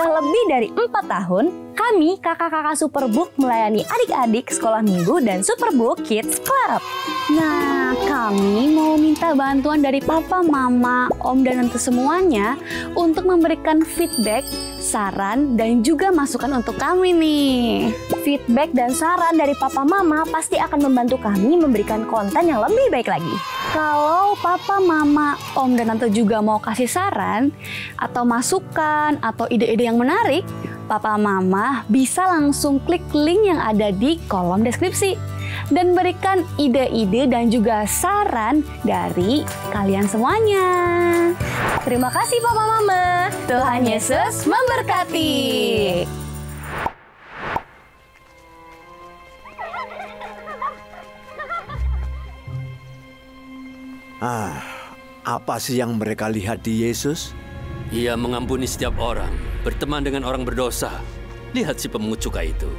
Sudah lebih dari 4 tahun, kami kakak-kakak Superbook melayani adik-adik sekolah minggu dan Superbook Kids Club. Nah, kami mau minta bantuan dari papa, mama, om, dan tante semuanya untuk memberikan feedback, saran, dan juga masukan untuk kami nih. Feedback dan saran dari papa mama pasti akan membantu kami memberikan konten yang lebih baik lagi. Kalau papa, mama, om, dan tante juga mau kasih saran atau masukan atau ide-ide yang menarik, papa mama bisa langsung klik link yang ada di kolom deskripsi dan berikan ide-ide dan juga saran dari kalian semuanya. Terima kasih papa mama. Tuhan Yesus memberkati. Apa sih yang mereka lihat di Yesus? Ia mengampuni setiap orang, berteman dengan orang berdosa. Lihat si pemungut cukai itu.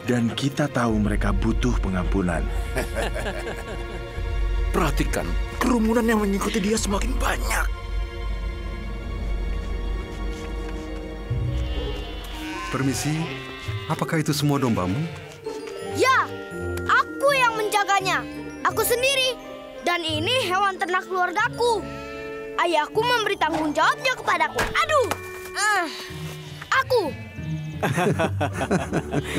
Dan kita tahu mereka butuh pengampunan. Perhatikan, kerumunan yang mengikuti dia semakin banyak. Permisi, apakah itu semua dombamu? Ya, aku yang menjaganya. Aku sendiri. Dan ini hewan ternak keluargaku. Ayahku memberi tanggung jawabnya kepadaku. Aduh, aku.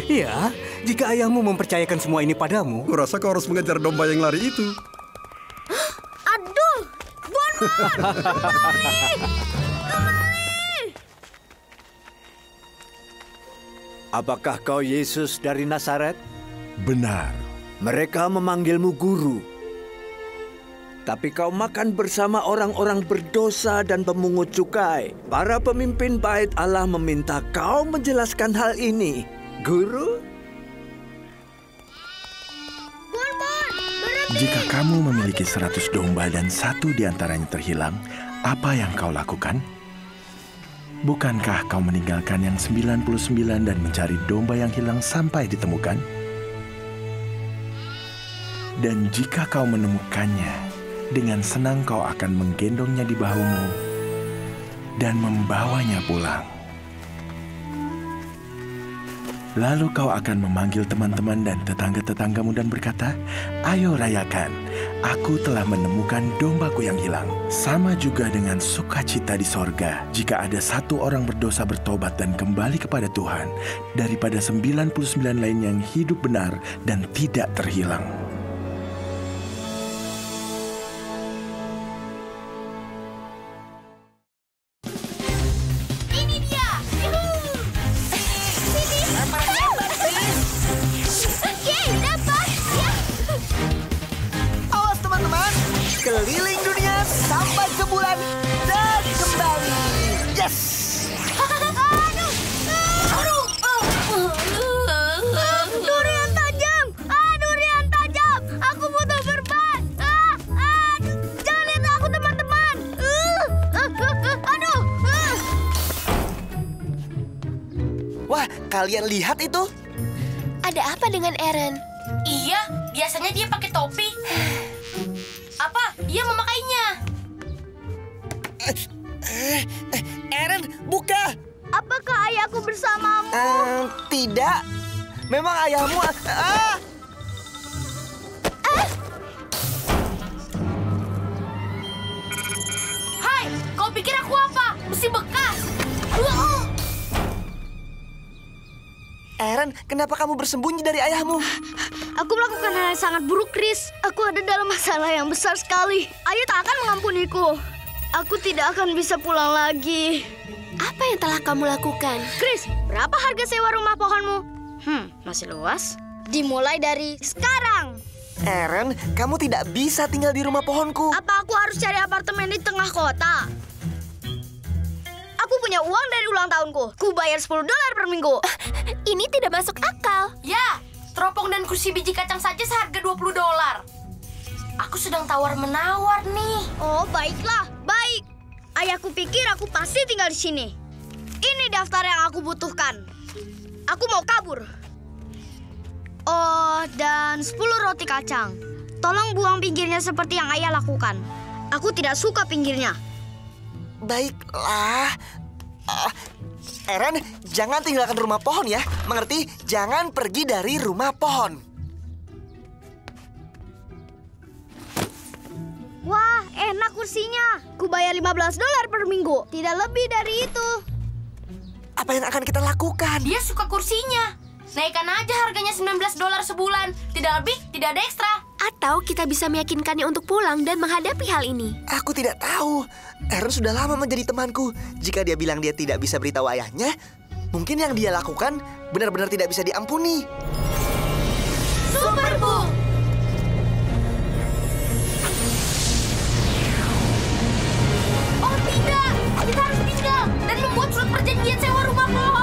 Ya, jika ayahmu mempercayakan semua ini padamu. Kurasa kau harus mengejar domba yang lari itu. Aduh, Bonbon, kembali. Apakah kau Yesus dari Nazaret? Benar. Mereka memanggilmu guru. Tapi kau makan bersama orang-orang berdosa dan pemungut cukai. Para pemimpin bait Allah meminta kau menjelaskan hal ini. Guru? Bonbon, berhenti. Jika kamu memiliki 100 domba dan satu di antaranya terhilang, apa yang kau lakukan? Bukankah kau meninggalkan yang 99 dan mencari domba yang hilang sampai ditemukan? Dan jika kau menemukannya, dengan senang kau akan menggendongnya di bahumu dan membawanya pulang. Lalu kau akan memanggil teman-teman dan tetangga-tetanggamu dan berkata, "Ayo rayakan, aku telah menemukan dombaku yang hilang." Sama juga dengan sukacita di sorga, jika ada satu orang berdosa bertobat dan kembali kepada Tuhan, daripada 99 lain yang hidup benar dan tidak terhilang. Keliling dunia sampai ke bulan dan kembali. Yes! Durian tajam! Durian tajam! Aku butuh berban! Jangan lihat aku, teman-teman! Aduh! Wah, kalian lihat itu? Ada apa dengan Aaron? Iya, biasanya dia pakai topi. Apa? Dia memakainya. Aaron, buka! Apakah ayahku bersamamu? Tidak. Memang ayahmu... Hai, kau pikir aku apa? Besi bekas. Aaron, kenapa kamu bersembunyi dari ayahmu? Aku melakukan hal yang sangat buruk, Chris. Aku ada dalam masalah yang besar sekali. Ayah tak akan mengampuniku. Aku tidak akan bisa pulang lagi. Apa yang telah kamu lakukan? Chris, berapa harga sewa rumah pohonmu? Masih luas. Dimulai dari sekarang. Aaron, kamu tidak bisa tinggal di rumah pohonku. Apa aku harus cari apartemen di tengah kota? Aku punya uang dari ulang tahunku. Ku bayar $10 per minggu. Ini tidak masuk akal. Ya, teropong dan kursi biji kacang saja seharga $20. Aku sedang tawar-menawar nih. Oh, baiklah. Baik. Ayahku pikir aku pasti tinggal di sini. Ini daftar yang aku butuhkan. Aku mau kabur. Oh, dan 10 roti kacang. Tolong buang pinggirnya seperti yang ayah lakukan. Aku tidak suka pinggirnya. Baiklah. Eren, jangan tinggalkan rumah pohon ya. Mengerti? Jangan pergi dari rumah pohon. Wah, enak kursinya. Ku bayar $15 per minggu. Tidak lebih dari itu. Apa yang akan kita lakukan? Dia suka kursinya. Naikkan aja harganya $19 sebulan. Tidak lebih, tidak ada ekstra. Atau kita bisa meyakinkannya untuk pulang dan menghadapi hal ini. Aku tidak tahu. Eren sudah lama menjadi temanku. Jika dia bilang dia tidak bisa beritahu ayahnya, mungkin yang dia lakukan benar-benar tidak bisa diampuni. Superbook! Oh tidak, kita harus tinggal dan membuat surat perjanjian sewa rumah pohon.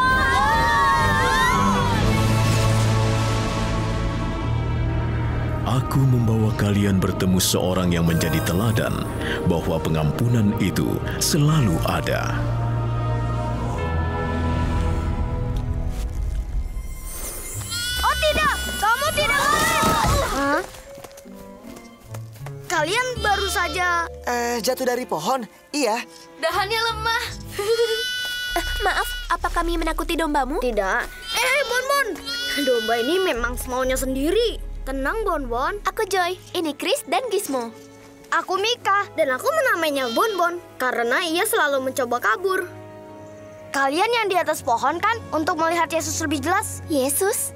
Aku membawa kalian bertemu seorang yang menjadi teladan bahwa pengampunan itu selalu ada. Oh tidak, kamu tidak boleh. Hah? Kalian baru saja... Jatuh dari pohon? Iya. Dahannya lemah. Maaf, apa kami menakuti dombamu? Tidak. Bonbon. Domba ini memang semaunya sendiri. Tenang, Bonbon. Aku Joy, ini Chris dan Gizmo. Aku Mika, dan aku menamainya Bonbon karena ia selalu mencoba kabur. Kalian yang di atas pohon kan untuk melihat Yesus lebih jelas? Yesus?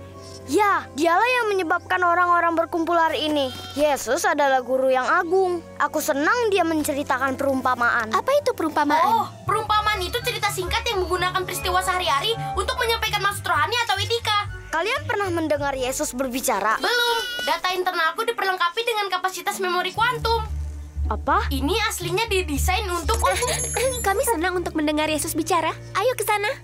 Ya, dialah yang menyebabkan orang-orang berkumpul hari ini. Yesus adalah guru yang agung. Aku senang dia menceritakan perumpamaan. Apa itu perumpamaan? Oh, perumpamaan itu cerita singkat yang menggunakan peristiwa sehari-hari untuk menyampaikan maksud rohani atau etika. Kalian pernah mendengar Yesus berbicara? Belum. Data internalku diperlengkapi dengan kapasitas memori kuantum. Apa? Ini aslinya didesain untuk... Kami senang untuk mendengar Yesus bicara. Ayo ke sana.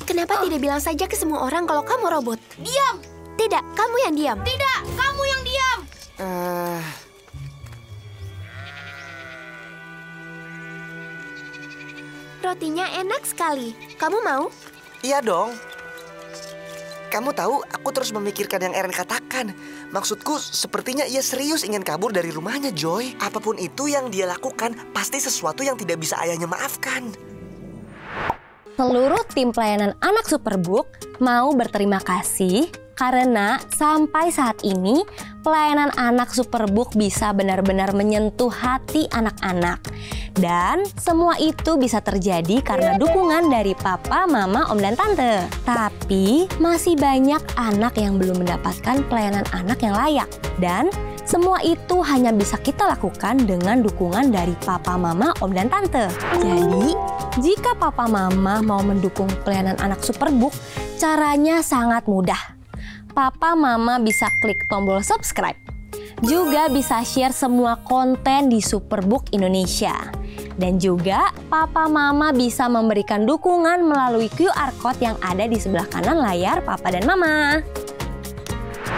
Kenapa tidak bilang saja ke semua orang kalau kamu robot? Diam! Tidak, kamu yang diam. Tidak, kamu yang diam! Rotinya enak sekali. Kamu mau? Iya dong. Kamu tahu, aku terus memikirkan yang Eren katakan. Maksudku, sepertinya ia serius ingin kabur dari rumahnya, Joy. Apapun itu yang dia lakukan, pasti sesuatu yang tidak bisa ayahnya maafkan. Seluruh tim pelayanan anak Superbook mau berterima kasih karena sampai saat ini pelayanan anak Superbook bisa benar-benar menyentuh hati anak-anak. Dan semua itu bisa terjadi karena dukungan dari papa, mama, om, dan tante. Tapi masih banyak anak yang belum mendapatkan pelayanan anak yang layak. Dan semua itu hanya bisa kita lakukan dengan dukungan dari papa, mama, om, dan tante. Jadi, jika papa, mama mau mendukung pelayanan anak Superbook, caranya sangat mudah. Papa, mama bisa klik tombol subscribe. Juga bisa share semua konten di Superbook Indonesia. Dan juga papa mama bisa memberikan dukungan melalui QR Code yang ada di sebelah kanan layar papa dan mama.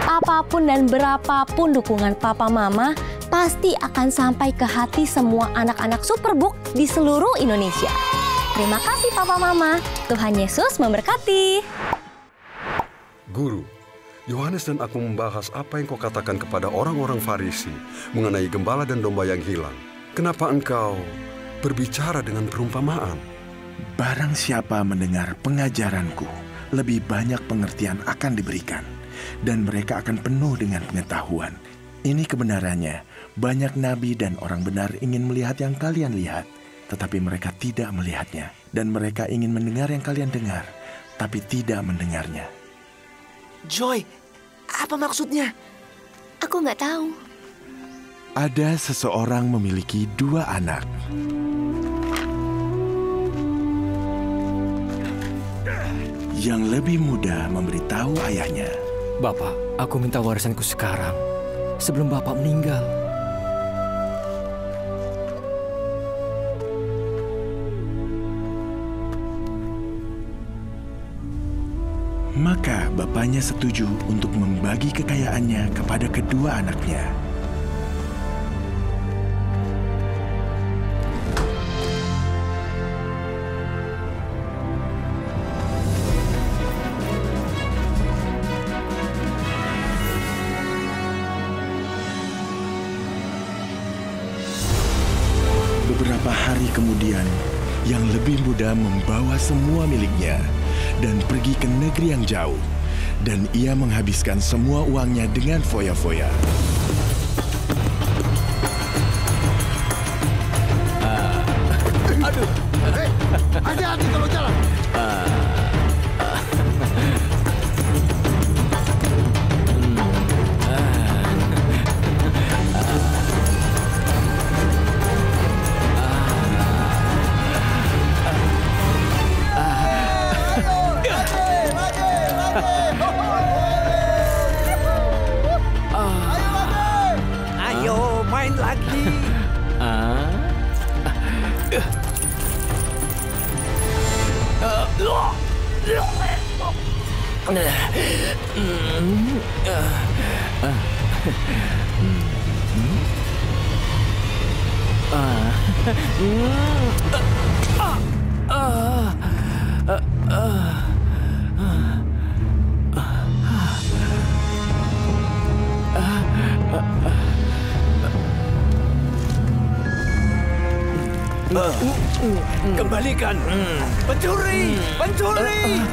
Apapun dan berapapun dukungan papa mama pasti akan sampai ke hati semua anak-anak Superbook di seluruh Indonesia. Terima kasih papa mama. Tuhan Yesus memberkati. Guru, Yohanes dan aku membahas apa yang kau katakan kepada orang-orang Farisi mengenai gembala dan domba yang hilang. Kenapa engkau berbicara dengan perumpamaan? Barang siapa mendengar pengajaranku, lebih banyak pengertian akan diberikan, dan mereka akan penuh dengan pengetahuan. Ini kebenarannya, banyak nabi dan orang benar ingin melihat yang kalian lihat, tetapi mereka tidak melihatnya. Dan mereka ingin mendengar yang kalian dengar, tapi tidak mendengarnya. Joy, apa maksudnya? Aku nggak tahu. Ada seseorang memiliki 2 anak. Yang lebih muda memberitahu ayahnya, Bapak, aku minta warisanku sekarang, sebelum Bapak meninggal. Maka bapaknya setuju untuk membagi kekayaannya kepada kedua anaknya. Beberapa hari kemudian, yang lebih muda membawa semua miliknya dan pergi ke negeri yang jauh. Dan ia menghabiskan semua uangnya dengan foya-foya. Aduh, hati-hati kalau jalan. Ayo main lagi. Kembalikan. Pencuri! Pencuri!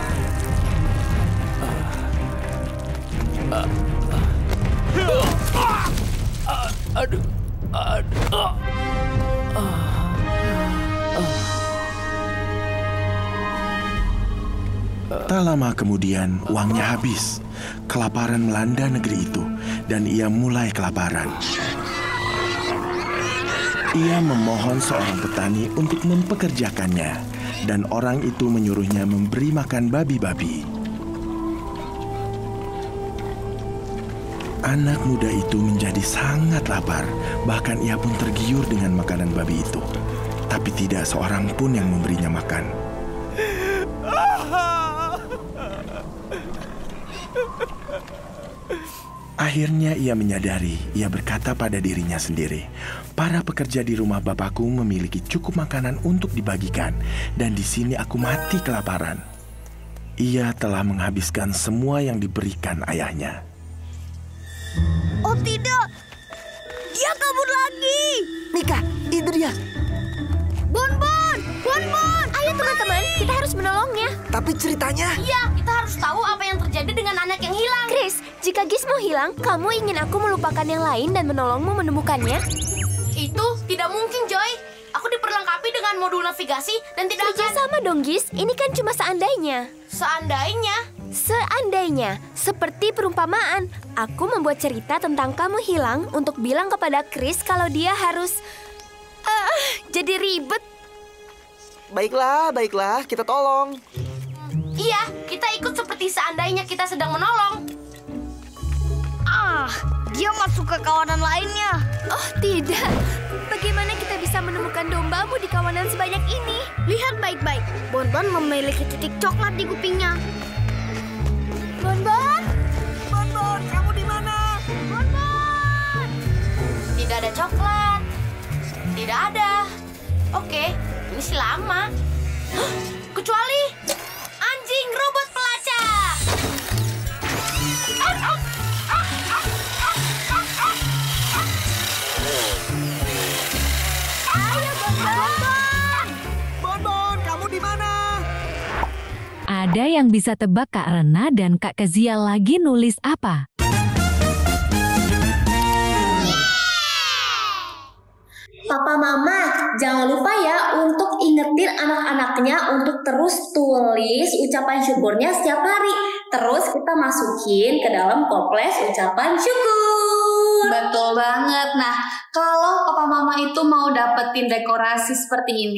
Aduh. Tak lama kemudian, uangnya habis. Kelaparan melanda negeri itu, dan ia mulai kelaparan. Ia memohon seorang petani untuk mempekerjakannya, dan orang itu menyuruhnya memberi makan babi-babi. Anak muda itu menjadi sangat lapar, bahkan ia pun tergiur dengan makanan babi itu. Tapi tidak seorang pun yang memberinya makan. Akhirnya ia menyadari, ia berkata pada dirinya sendiri, para pekerja di rumah bapakku memiliki cukup makanan untuk dibagikan, dan di sini aku mati kelaparan. Ia telah menghabiskan semua yang diberikan ayahnya. Oh tidak, dia kabur lagi. Mika, itu dia. Bonbon, Bonbon. Ayo teman-teman, kita harus menolongnya. Tapi ceritanya... Iya, kita harus tahu apa yang terjadi dengan anak yang hilang. Chris, jika Gizmo hilang, kamu ingin aku melupakan yang lain dan menolongmu menemukannya? Itu tidak mungkin, Joy. Aku diperlengkapi dengan modul navigasi dan tidak akan... sama dong, Giz. Ini kan cuma seandainya. Seandainya? Seandainya, seperti perumpamaan. Aku membuat cerita tentang kamu hilang untuk bilang kepada Chris kalau dia harus... jadi ribet. Baiklah, kita tolong. Iya, kita ikut seperti seandainya kita sedang menolong. Dia masuk ke kawanan lainnya. Oh, tidak. Bagaimana kita bisa menemukan dombamu di kawanan sebanyak ini? Lihat baik-baik. Bonbon memiliki titik coklat di kupingnya. Bonbon? Bonbon, kamu di mana? Bonbon! Tidak ada coklat. Tidak ada. Oke, ini sih lama. Kecuali anjing robot pelacak. Ayo, Bonbon! Bonbon, kamu di mana? Ada yang bisa tebak Kak Rena dan Kak Kezia lagi nulis apa? Papa Mama, jangan lupa ya untuk ingetin anak-anaknya untuk terus tulis ucapan syukurnya setiap hari. Terus kita masukin ke dalam toples ucapan syukur. Betul banget. Nah, kalau Papa Mama itu mau dapetin dekorasi seperti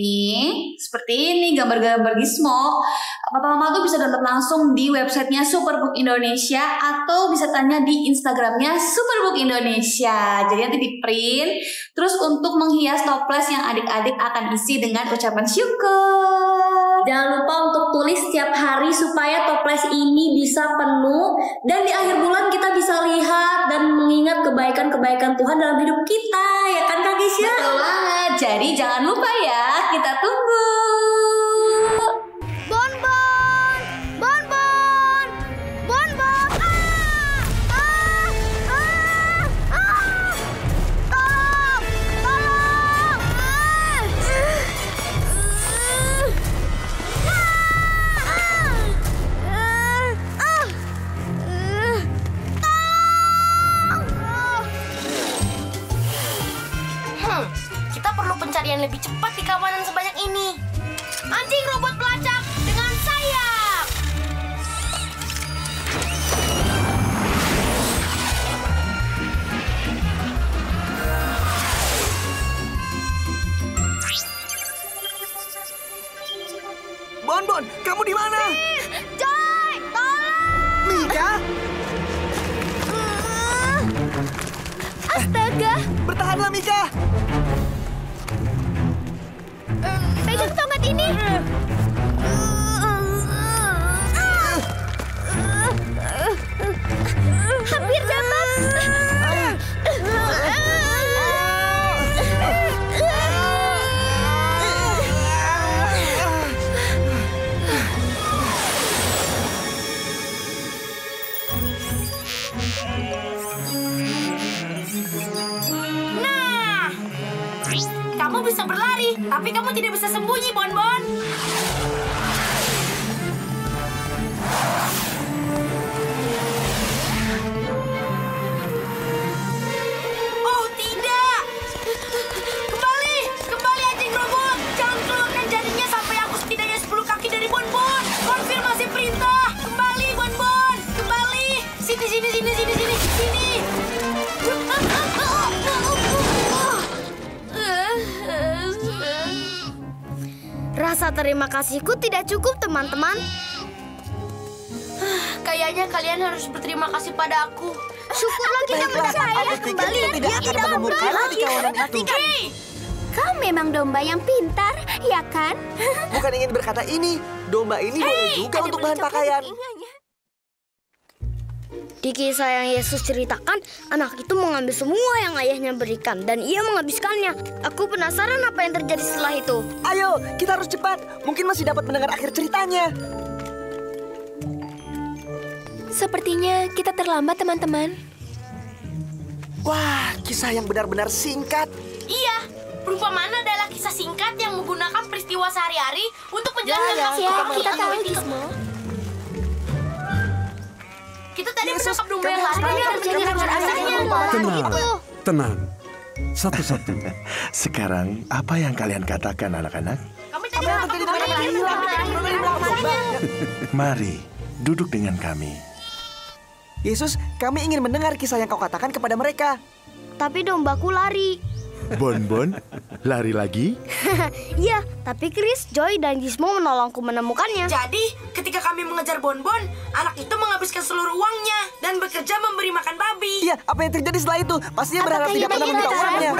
ini gambar-gambar Gizmo, Papa Mama tuh bisa download langsung di websitenya Superbook Indonesia atau bisa tanya di Instagramnya Superbook Indonesia. Jadi nanti di print, terus untuk menghias toples yang adik-adik akan isi dengan ucapan syukur. Jangan lupa untuk tulis setiap hari supaya toples ini bisa penuh dan di akhir bulan kita bisa lihat dan mengingat kebaikan-kebaikan Tuhan dalam hidup kita, ya kan Kak Gisya? Betul banget. Jadi jangan lupa ya, kita tunggu. Bonbon! Bonbon! Bonbon! Tolong! Tolong! Bonbon, kamu di mana? Joy, tolong! Mika? Astaga! Bertahanlah, Mika! Pegang tongkat ini! Hampir dapat! Nah, kamu bisa berlari, tapi kamu tidak bisa sembunyi, Bonbon. Oh, tidak. Kembali anjing robot. Jangan keluarkan jarinya sampai aku setidaknya 10 kaki dari Bonbon. Konfirmasi perintah. Kembali, Bonbon. Kembali. Sini. Rasa terima kasihku tidak cukup, teman-teman. Kayaknya kalian harus berterima kasih pada aku. Syukurlah kita percaya kembali. Dia tidak akan memurkai di kawanan itu. Hei! Kau memang domba yang pintar, ya kan? Bukan ingin berkata ini, domba ini boleh juga untuk bahan pakaian. Di kisah yang Yesus ceritakan, anak itu mengambil semua yang ayahnya berikan dan ia menghabiskannya. Aku penasaran apa yang terjadi setelah itu. Ayo, kita harus cepat. Mungkin masih dapat mendengar akhir ceritanya. Sepertinya kita terlambat, teman-teman. Wah, kisah yang benar-benar singkat. Iya, perumpamaan adalah kisah singkat yang menggunakan peristiwa sehari-hari untuk menjelaskan maksud kita tahu, Gizmo. Kita tadi menangkap domba yang lari dan menjadi rasanya. Tenang. Satu-satu. Sekarang, apa yang kalian katakan, anak-anak? Kami tadi menangkap domba yang lari. Mari, duduk dengan kami. Yesus, kami ingin mendengar kisah yang kau katakan kepada mereka. Tapi dombaku lari. Bonbon, lari lagi? Iya, tapi Chris, Joy, dan Gizmo menolongku menemukannya. Jadi, ketika kami mengejar Bonbon, anak itu menghabiskan seluruh uangnya dan bekerja memberi makan babi. Iya, apa yang terjadi setelah itu? Pastinya berharap tidak pernah meminta uangnya.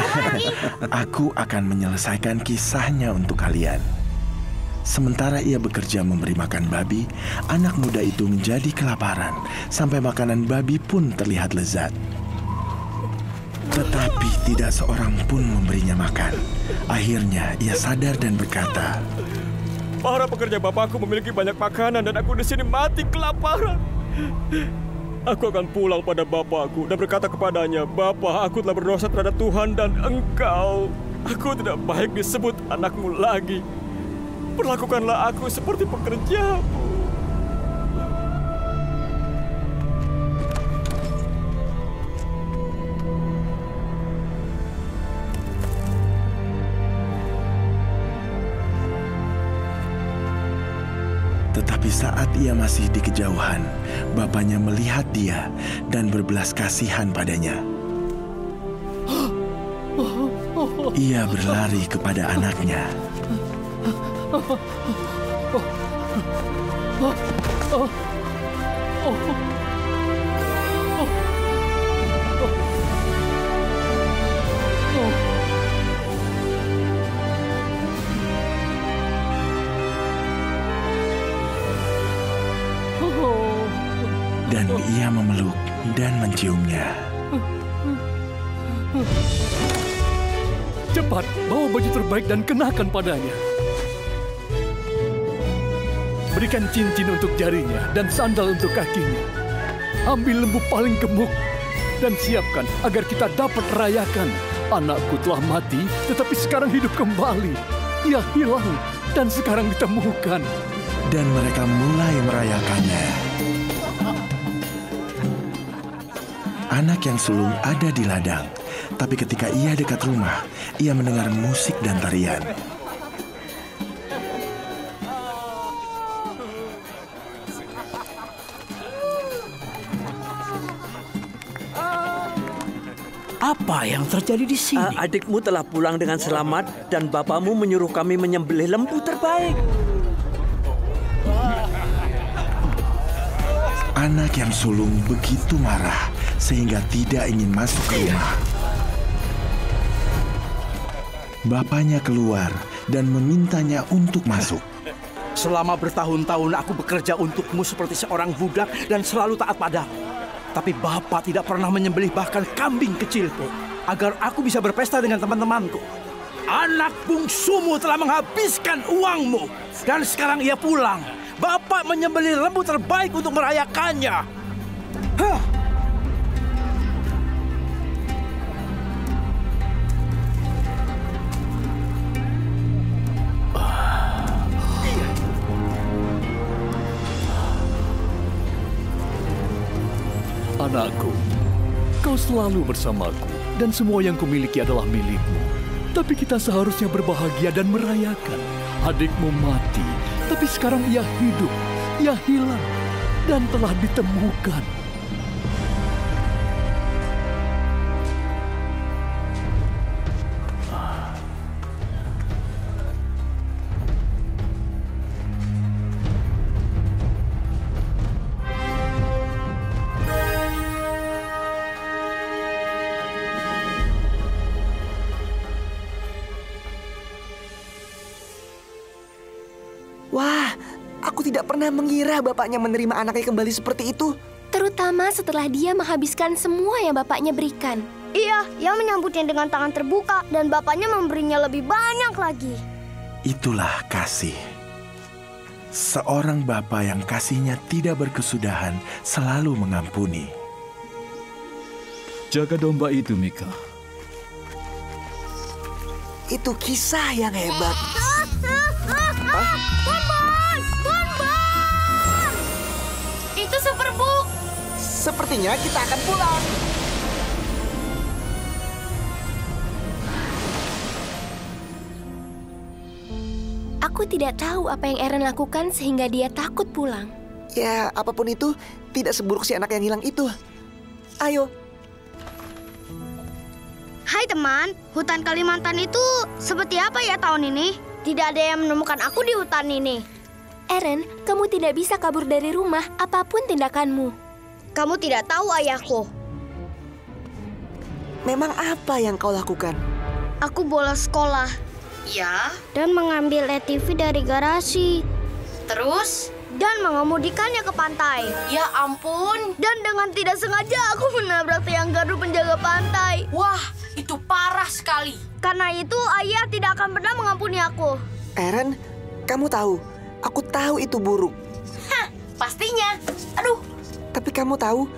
Aku akan menyelesaikan kisahnya untuk kalian. Sementara ia bekerja memberi makan babi, anak muda itu menjadi kelaparan, sampai makanan babi pun terlihat lezat. Tetapi tidak seorang pun memberinya makan. Akhirnya ia sadar dan berkata, Para pekerja bapakku memiliki banyak makanan dan aku di sini mati kelaparan. Aku akan pulang pada bapakku dan berkata kepadanya, Bapa, aku telah berdosa terhadap Tuhan dan engkau. Aku tidak baik disebut anakmu lagi. Perlakukanlah aku seperti pekerjamu. Tetapi saat ia masih di kejauhan, bapaknya melihat dia dan berbelas kasihan padanya. Ia berlari kepada anaknya. Dan ia memeluk dan menciumnya. Cepat, bawa baju terbaik dan kenakan padanya. Berikan cincin untuk jarinya dan sandal untuk kakinya. Ambil lembu paling gemuk dan siapkan agar kita dapat rayakan. Anakku telah mati, tetapi sekarang hidup kembali. Ia hilang dan sekarang ditemukan. Dan mereka mulai merayakannya. Anak yang sulung ada di ladang, tapi ketika ia dekat rumah, ia mendengar musik dan tarian. Apa yang terjadi di sini? Adikmu telah pulang dengan selamat dan bapakmu menyuruh kami menyembelih lembu terbaik. Anak yang sulung begitu marah sehingga tidak ingin masuk ke rumah. Bapaknya keluar dan memintanya untuk masuk. Selama bertahun-tahun aku bekerja untukmu seperti seorang budak dan selalu taat padamu. Tapi Bapak tidak pernah menyembelih bahkan kambing kecil pun, agar aku bisa berpesta dengan teman-temanku. Anak bungsumu telah menghabiskan uangmu, dan sekarang ia pulang. Bapak menyembelih lembu terbaik untuk merayakannya. Hah! Anakku, kau selalu bersamaku dan semua yang kumiliki adalah milikmu. Tapi kita seharusnya berbahagia dan merayakan. Adikmu mati, tapi sekarang ia hidup, ia hilang, dan telah ditemukan. Wah, aku tidak pernah mengira bapaknya menerima anaknya kembali seperti itu. Terutama setelah dia menghabiskan semua yang bapaknya berikan. Iya, ia menyambutnya dengan tangan terbuka dan bapaknya memberinya lebih banyak lagi. Itulah kasih. Seorang bapa yang kasihnya tidak berkesudahan selalu mengampuni. Jaga domba itu, Mika. Itu kisah yang hebat. Bonbon! Itu Superbook. Sepertinya kita akan pulang. Aku tidak tahu apa yang Eren lakukan sehingga dia takut pulang. Ya, apapun itu, tidak seburuk si anak yang hilang itu. Ayo. Hai teman, hutan Kalimantan itu seperti apa ya tahun ini? Tidak ada yang menemukan aku di hutan ini. Eren, kamu tidak bisa kabur dari rumah apapun tindakanmu. Kamu tidak tahu ayahku. Memang apa yang kau lakukan? Aku bolos sekolah. Ya. Dan mengambil ATV dari garasi. Terus? Dan mengemudikannya ke pantai. Ya ampun. Dan dengan tidak sengaja aku menabrak tiang gardu penjaga pantai. Wah, itu parah sekali. Karena itu ayah tidak akan pernah mengampuni aku. Eren, kamu tahu, aku tahu itu buruk. Hah, pastinya. Aduh. Tapi kamu tahu,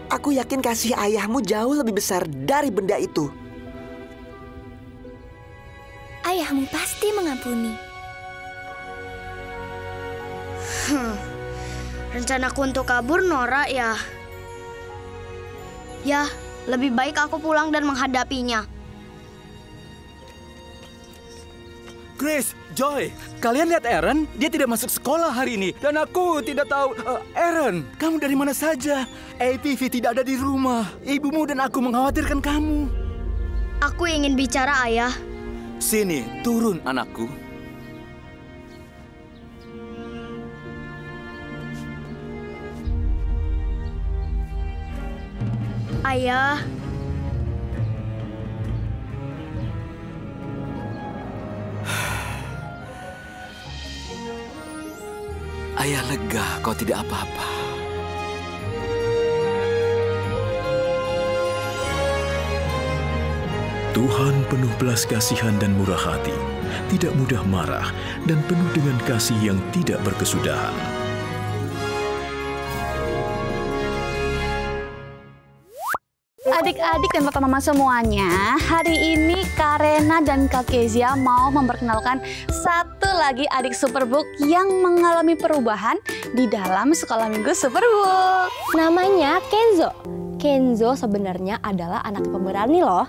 aku yakin kasih ayahmu jauh lebih besar dari benda itu. Ayahmu pasti mengampuni. Rencanaku untuk kabur norak ya. Ya, lebih baik aku pulang dan menghadapinya. Chris, Joy, kalian lihat Eren? Dia tidak masuk sekolah hari ini. Dan aku tidak tahu... Eren, kamu dari mana saja? ATV tidak ada di rumah. Ibumu dan aku mengkhawatirkan kamu. Aku ingin bicara, ayah. Sini, turun anakku. Ayah. Ayah lega kau tidak apa-apa. Tuhan penuh belas kasihan dan murah hati, tidak mudah marah, dan penuh dengan kasih yang tidak berkesudahan. Adik-adik dan papa mama semuanya, hari ini Kak Rena dan Kak Kezia mau memperkenalkan satu lagi adik Superbook yang mengalami perubahan di dalam sekolah minggu Superbook. Namanya Kenzo. Kenzo sebenarnya adalah anak pemberani loh.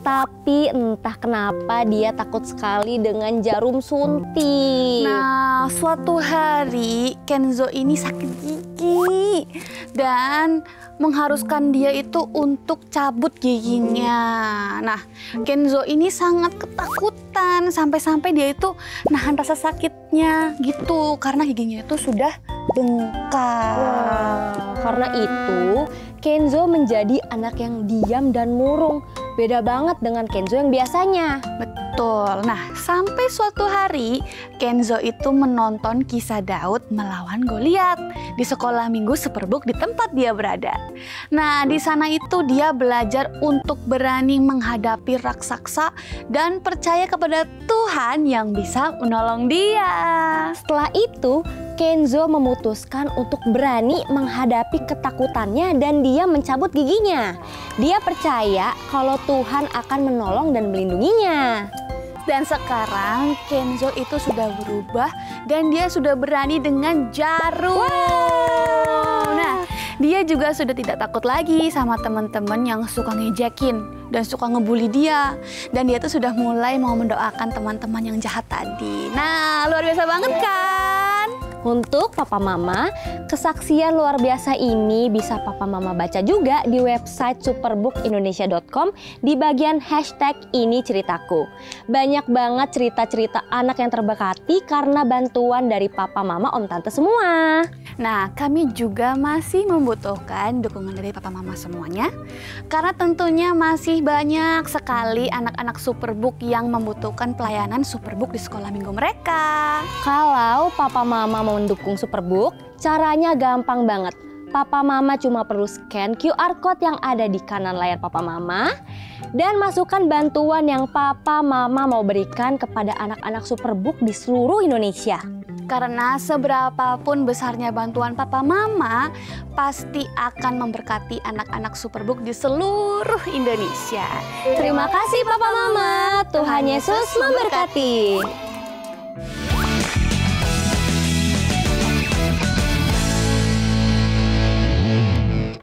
Tapi entah kenapa dia takut sekali dengan jarum suntik. Nah, suatu hari Kenzo ini sakit gigi dan mengharuskan dia itu untuk cabut giginya. Nah, Kenzo ini sangat ketakutan sampai-sampai dia itu nahan rasa sakitnya gitu karena giginya itu sudah bengkak. Karena itu, Kenzo menjadi anak yang diam dan murung. Beda banget dengan Kenzo yang biasanya. Betul. Nah, sampai suatu hari Kenzo itu menonton kisah Daud melawan Goliat di sekolah minggu Superbook di tempat dia berada. Nah, di sana itu dia belajar untuk berani menghadapi raksasa dan percaya kepada Tuhan yang bisa menolong dia. Setelah itu, Kenzo memutuskan untuk berani menghadapi ketakutannya dan dia mencabut giginya. Dia percaya kalau Tuhan akan menolong dan melindunginya. Dan sekarang Kenzo itu sudah berubah dan dia sudah berani dengan jarum. Nah, dia juga sudah tidak takut lagi sama teman-teman yang suka ngejekin dan suka ngebully dia. Dan dia tuh sudah mulai mau mendoakan teman-teman yang jahat tadi. Nah, luar biasa banget kan? Untuk Papa Mama, kesaksian luar biasa ini bisa Papa Mama baca juga di website superbookindonesia.com di bagian #ini-ceritaku. Banyak banget cerita-cerita anak yang terberkati karena bantuan dari Papa Mama, Om Tante semua. Nah, kami juga masih membutuhkan dukungan dari Papa Mama semuanya. Karena tentunya masih banyak sekali anak-anak Superbook yang membutuhkan pelayanan Superbook di sekolah minggu mereka. Kalau Papa Mama mau mendukung Superbook, caranya gampang banget. Papa Mama cuma perlu scan QR Code yang ada di kanan layar Papa Mama dan masukkan bantuan yang Papa Mama mau berikan kepada anak-anak Superbook di seluruh Indonesia. Karena seberapapun besarnya bantuan Papa Mama, pasti akan memberkati anak-anak Superbook di seluruh Indonesia. Terima kasih Papa Mama, Tuhan Yesus memberkati.